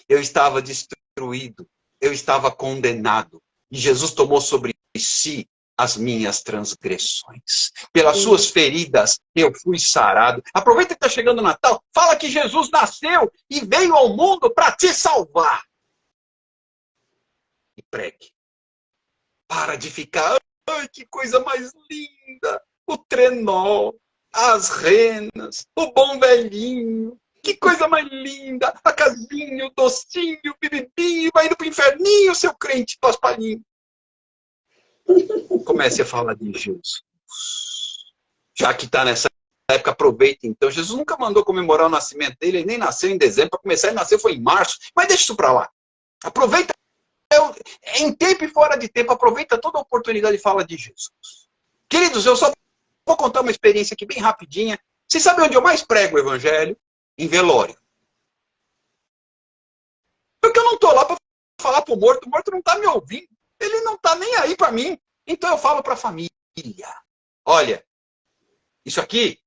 Eu estava destruído. Eu estava condenado. E Jesus tomou sobre si as minhas transgressões. Pelas suas feridas eu fui sarado. Aproveita que está chegando o Natal. Fala que Jesus nasceu e veio ao mundo para te salvar. E pregue. Para de ficar... Ai, que coisa mais linda! O trenó, as renas, o bom velhinho. Que coisa mais linda! A casinha, o docinho, o bibibinho, vai indo pro inferninho, seu crente paspalinho. Comece a falar de Jesus. Já que está nessa época, aproveita então. Jesus nunca mandou comemorar o nascimento dele, ele nem nasceu em dezembro, para começar, ele nasceu foi em março. Mas deixa isso para lá. Aproveita, em tempo e fora de tempo, aproveita toda a oportunidade e fala de Jesus. Queridos, eu só vou contar uma experiência aqui bem rapidinha. Vocês sabem onde eu mais prego o evangelho? Em velório. Porque eu não estou lá para falar para o morto não está me ouvindo. Ele não está nem aí para mim. Então eu falo para a família. Olha, isso aqui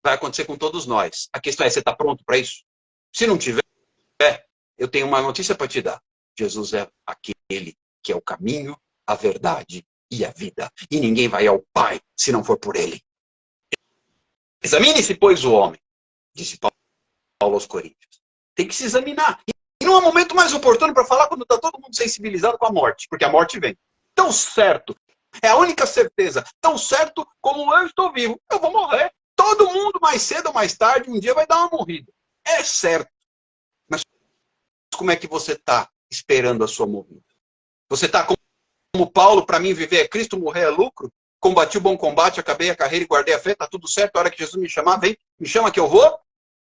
vai acontecer com todos nós. A questão é, você está pronto para isso? Se não tiver, eu tenho uma notícia para te dar. Jesus é aquele que é o caminho, a verdade e a vida. E ninguém vai ao Pai se não for por ele. Examine-se, pois, o homem, disse Paulo aos Coríntios. Tem que se examinar. E não há momento mais oportuno para falar quando está todo mundo sensibilizado com a morte, porque a morte vem. Tão certo, é a única certeza, tão certo como eu estou vivo, eu vou morrer. Todo mundo, mais cedo ou mais tarde, um dia vai dar uma morrida. É certo. Mas como é que você está esperando a sua morrida? Você está como Paulo, para mim viver é Cristo, morrer é lucro? Combati o bom combate, acabei a carreira e guardei a fé, está tudo certo, a hora que Jesus me chamar, vem, me chama que eu vou?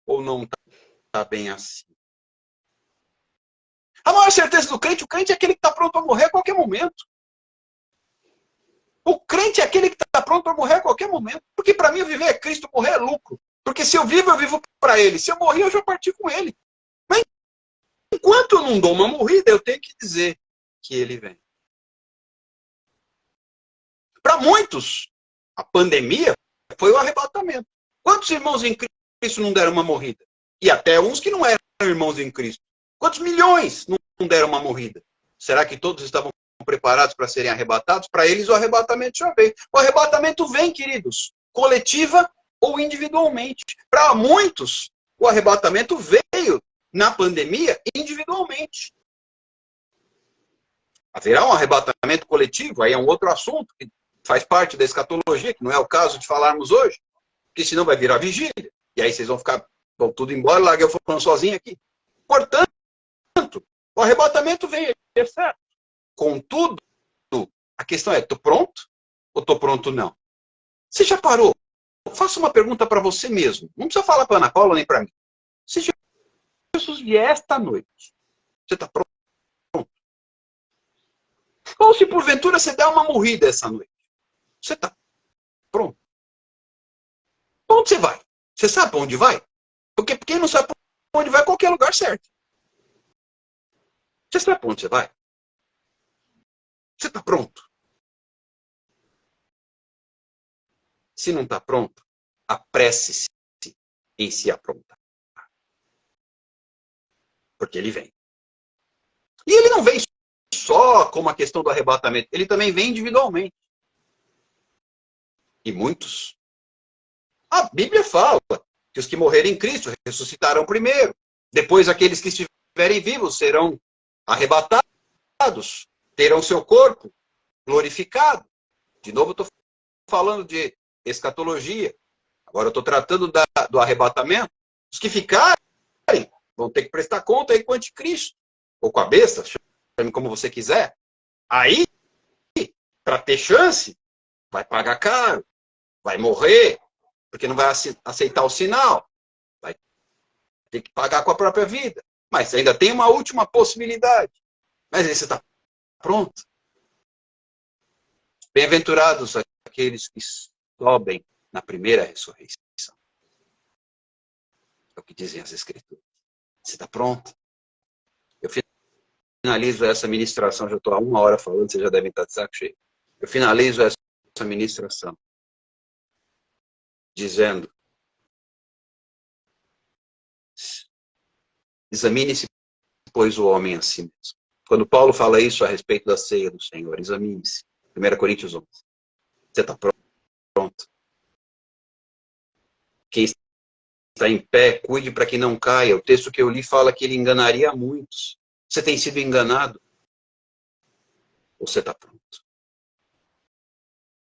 Ou não está bem assim? A maior certeza do crente, o crente é aquele que está pronto a morrer a qualquer momento. O crente é aquele que está pronto para morrer a qualquer momento. Porque para mim viver é Cristo, morrer é lucro. Porque se eu vivo para ele. Se eu morrer, eu já parti com ele. Mas enquanto eu não dou uma morrida, eu tenho que dizer que ele vem. Para muitos, a pandemia foi o arrebatamento. Quantos irmãos em Cristo não deram uma morrida? E até uns que não eram irmãos em Cristo. Quantos milhões não deram uma morrida? Será que todos estavam preparados para serem arrebatados? Para eles o arrebatamento já veio. O arrebatamento vem, queridos, coletiva ou individualmente. Para muitos, o arrebatamento veio na pandemia individualmente. Haverá um arrebatamento coletivo, aí é um outro assunto que faz parte da escatologia, que não é o caso de falarmos hoje, porque senão vai virar vigília. E aí vocês vão ficar, vão tudo embora, larga eu falando sozinho aqui. Portanto, o arrebatamento veio, é certo. Contudo, a questão é, estou pronto ou estou pronto não? Você já parou? Faça uma pergunta para você mesmo. Não precisa falar para a Ana Paula nem para mim. Se Jesus vier esta noite Você está pronto? Ou se porventura você der uma morrida essa noite, você está pronto? Para onde você vai? Você sabe para onde vai? Porque quem não sabe para onde vai, qualquer lugar certo. Você sabe para onde você vai? Você está pronto? Se não está pronto, apresse-se em se aprontar. Porque ele vem. E ele não vem só como a questão do arrebatamento, ele também vem individualmente. E muitos. A Bíblia fala que os que morrerem em Cristo ressuscitarão primeiro. Depois aqueles que estiverem vivos serão arrebatados, terão seu corpo glorificado. De novo, estou falando de escatologia. Agora eu estou tratando do arrebatamento. Os que ficarem vão ter que prestar conta aí com o anticristo. Ou com a besta, chame como você quiser. Aí, para ter chance, vai pagar caro. Vai morrer, porque não vai aceitar o sinal. Vai ter que pagar com a própria vida. Mas ainda tem uma última possibilidade. Mas aí você está pronto. Bem-aventurados aqueles que sobem na primeira ressurreição. É o que dizem as Escrituras. Você está pronto? Eu finalizo essa ministração, já estou há 1 hora falando, vocês já devem estar de saco cheio. Eu finalizo essa ministração dizendo: examine-se, pois, o homem a si mesmo. Quando Paulo fala isso a respeito da ceia do Senhor, examine-se. 1 Coríntios 11. Você está pronto? Quem está em pé, cuide para que não caia. O texto que eu li fala que ele enganaria muitos. Você tem sido enganado? Ou você está pronto?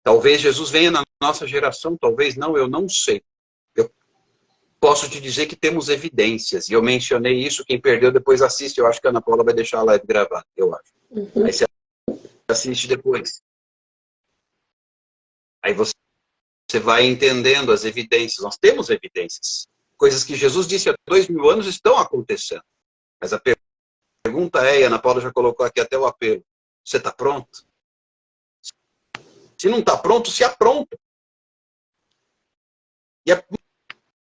Talvez Jesus venha na nossa geração, talvez não, eu não sei. Eu posso te dizer que temos evidências, e eu mencionei isso, quem perdeu depois assiste, eu acho que a Ana Paula vai deixar a live gravada, eu acho. Aí você assiste depois. Aí você vai entendendo as evidências, nós temos evidências. Coisas que Jesus disse há 2000 anos estão acontecendo. Mas a pergunta é, e a Ana Paula já colocou aqui até o apelo, você está pronto? Se não está pronto, se apronta. E a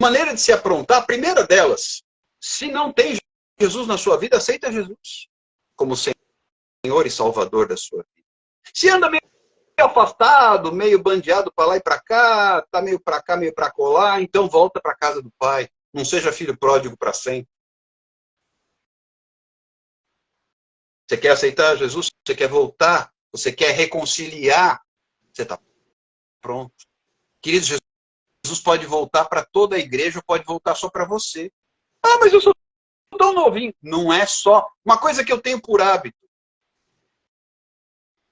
maneira de se aprontar, a primeira delas, se não tem Jesus na sua vida, aceita Jesus como Senhor e Salvador da sua vida. Se anda meio afastado, meio bandeado para lá e para cá, está meio para cá, meio para colar, então volta para a casa do Pai. Não seja filho pródigo para sempre. Você quer aceitar Jesus? Você quer voltar? Você quer reconciliar? Você está pronto. Queridos, Jesus pode voltar para toda a igreja ou pode voltar só para você. Ah, mas eu sou tão novinho. Não é só. Uma coisa que eu tenho por hábito.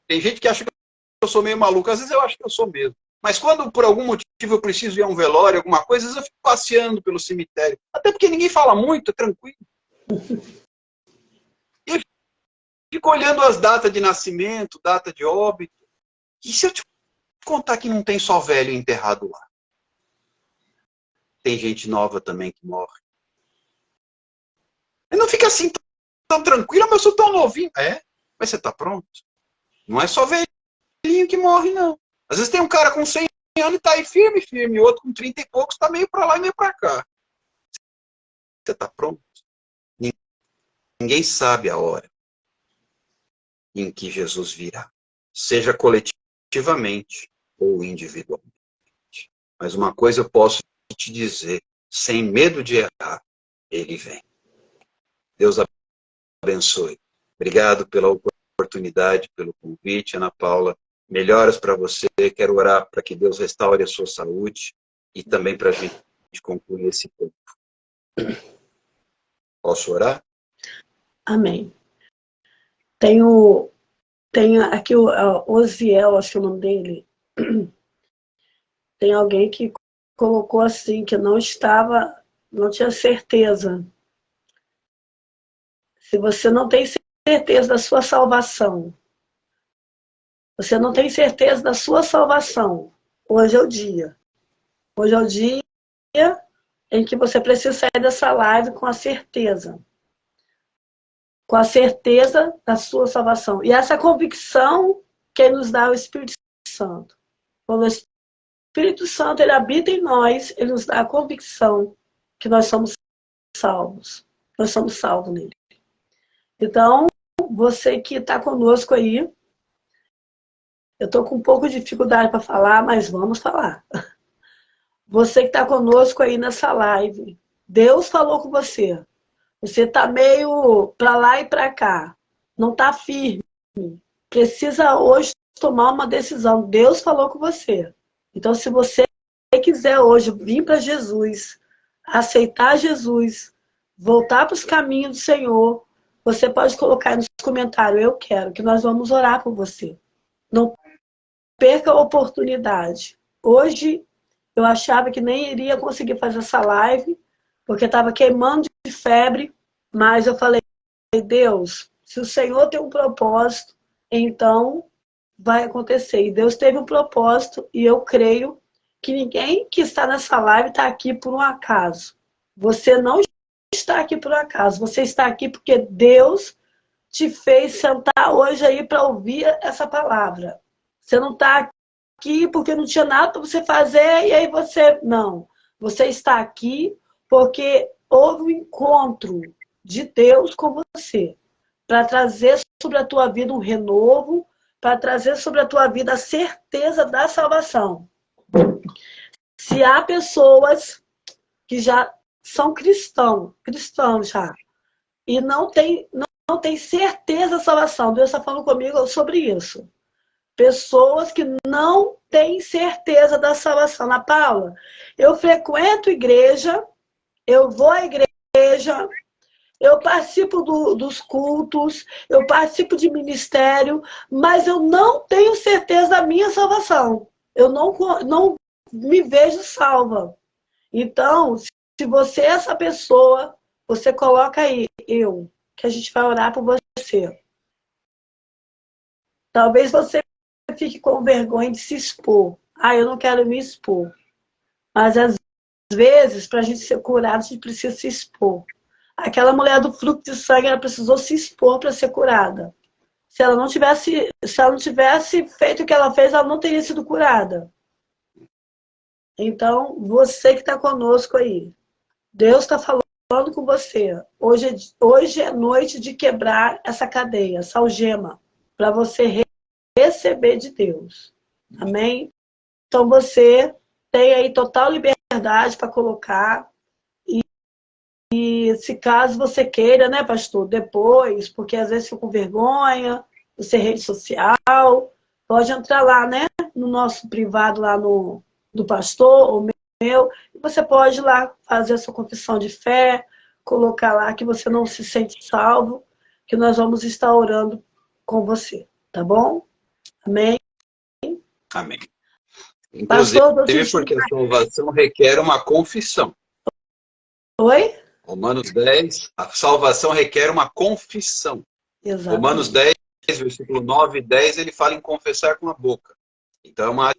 Tem gente que acha que eu sou meio maluco. Às vezes eu acho que eu sou mesmo. Mas quando por algum motivo eu preciso ir a um velório, alguma coisa, às vezes eu fico passeando pelo cemitério. Até porque ninguém fala muito, é tranquilo. E eu fico olhando as datas de nascimento, data de óbito. E se eu te contar que não tem só velho enterrado lá? Tem gente nova também que morre. E não fica assim tão tranquilo, mas eu sou tão novinho. É, mas você está pronto? Não é só velhinho que morre, não. Às vezes tem um cara com 100 anos e está aí firme, firme. E outro com 30 e poucos está meio para lá e meio para cá. Você está pronto? Ninguém sabe a hora em que Jesus virá. Seja coletivamente ou individualmente. Mas uma coisa eu posso te dizer, sem medo de errar, ele vem. Deus abençoe. Obrigado pela oportunidade, pelo convite, Ana Paula. Melhoras para você. Quero orar para que Deus restaure a sua saúde e também para a gente concluir esse tempo. Posso orar? Amém. Tenho aqui o Osiel, acho que é o nome dele. Tem alguém que colocou assim, que não tinha certeza. Se você não tem certeza da sua salvação, você não tem certeza da sua salvação, hoje é o dia. Hoje é o dia em que você precisa sair dessa live com a certeza. com a certeza da sua salvação. E essa convicção quem nos dá é o Espírito Santo. Quando o Espírito Santo ele habita em nós, ele nos dá a convicção que nós somos salvos. Nós somos salvos nele. Então, você que está conosco aí, eu estou com um pouco de dificuldade para falar, mas vamos falar. Você que está conosco aí nessa live, Deus falou com você. Você está meio para lá e para cá. Não está firme. Precisa hoje tomar uma decisão. Deus falou com você. Então, se você quiser hoje vir para Jesus, aceitar Jesus, voltar para os caminhos do Senhor, você pode colocar aí nos comentários, eu quero, que nós vamos orar por você. Não perca a oportunidade. Hoje, eu achava que nem iria conseguir fazer essa live, porque estava queimando de febre, mas eu falei, Deus, se o Senhor tem um propósito, então vai acontecer. E Deus teve um propósito, e eu creio que ninguém que está nessa live está aqui por um acaso. Você não está aqui por um acaso, você está aqui porque Deus te fez sentar hoje aí para ouvir essa palavra. Você não está aqui porque não tinha nada para você fazer e aí você... Não. Você está aqui porque houve um encontro de Deus com você para trazer sobre a tua vida um renovo, para trazer sobre a tua vida a certeza da salvação. Se há pessoas que já são cristãos já, e não tem certeza da salvação, Deus está falando comigo sobre isso. Pessoas que não têm certeza da salvação. Na Paula, eu frequento igreja, eu vou à igreja, eu participo dos cultos, eu participo de ministério, mas eu não tenho certeza da minha salvação. Eu não me vejo salva. Então, se você é essa pessoa, você coloca aí, que a gente vai orar por você. Talvez você fique com vergonha de se expor. Eu não quero me expor. Mas às vezes, para a gente ser curado, a gente precisa se expor. Aquela mulher do fluxo de sangue, ela precisou se expor para ser curada. Se ela não tivesse feito o que ela fez, ela não teria sido curada. Então, você que está conosco aí, Deus está falando com você. Hoje é noite de quebrar essa cadeia, essa algema, para você receber de Deus. Amém? Então, você tem aí total liberdade para colocar. E se caso você queira, né, pastor, depois, porque às vezes fica com vergonha, você é rede social, pode entrar lá, né, no nosso privado lá do pastor, ou meu, e você pode ir lá fazer a sua confissão de fé, colocar lá que você não se sente salvo, que nós vamos estar orando com você, tá bom? Amém? Amém. Inclusive, porque a salvação requer uma confissão. Oi? Romanos 10, a salvação requer uma confissão. Exatamente. Romanos 10, versículo 9 e 10, ele fala em confessar com a boca. Então é uma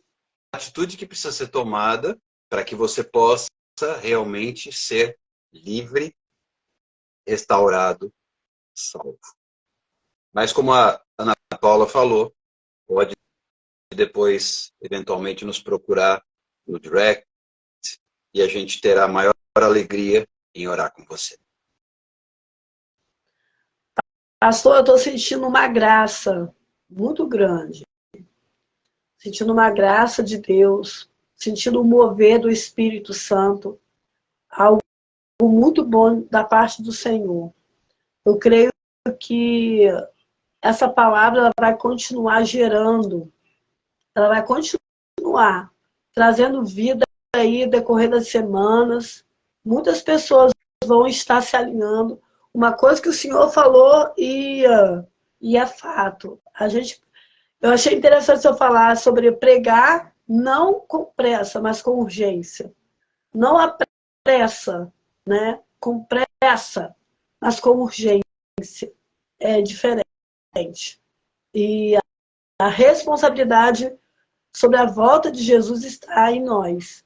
atitude que precisa ser tomada para que você possa realmente ser livre, restaurado, salvo. Mas como a Ana Paula falou, pode depois, eventualmente, nos procurar no direct e a gente terá a maior alegria em orar com você. Pastor, eu estou sentindo uma graça muito grande. Sentindo uma graça de Deus. Sentindo o mover do Espírito Santo. Algo muito bom da parte do Senhor. Eu creio que essa palavra ela vai continuar gerando. Ela vai continuar trazendo vida aí, decorrer das semanas. Muitas pessoas vão estar se alinhando. Uma coisa que o Senhor falou e é fato. Eu achei interessante eu falar sobre pregar não com pressa, mas com urgência. Não a pressa, né? Com pressa, mas com urgência. É diferente. E a responsabilidade sobre a volta de Jesus está em nós.